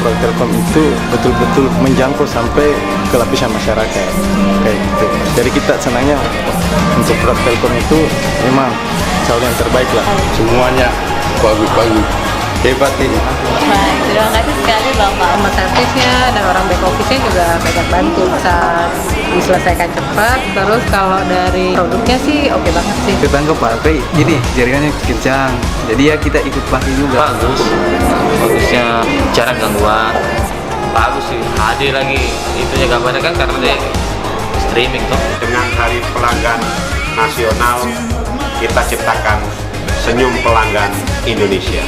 Pro Telkom itu betul-betul menjangkau sampai ke lapisan masyarakat kayak gitu. Jadi kita senangnya untuk Pro Telkom itu memang calon yang terbaik lah. Semuanya bagus-bagus, hebat ini. Baik, terima kasih sekali Bapak. Sama servisnya dan orang back office-nya juga banyak bantu, bisa diselesaikan cepat. Terus kalau dari produknya sih oke banget sih. Ketangkep Pak, jadi jaringannya kencang. Jadi ya kita ikut pakai juga. Bagusnya jarang gangguan, bagus sih. HD lagi itunya gambarnya kan karena dia streaming tuh. Dengan Hari Pelanggan Nasional, kita ciptakan Senyum Pelanggan Indonesia.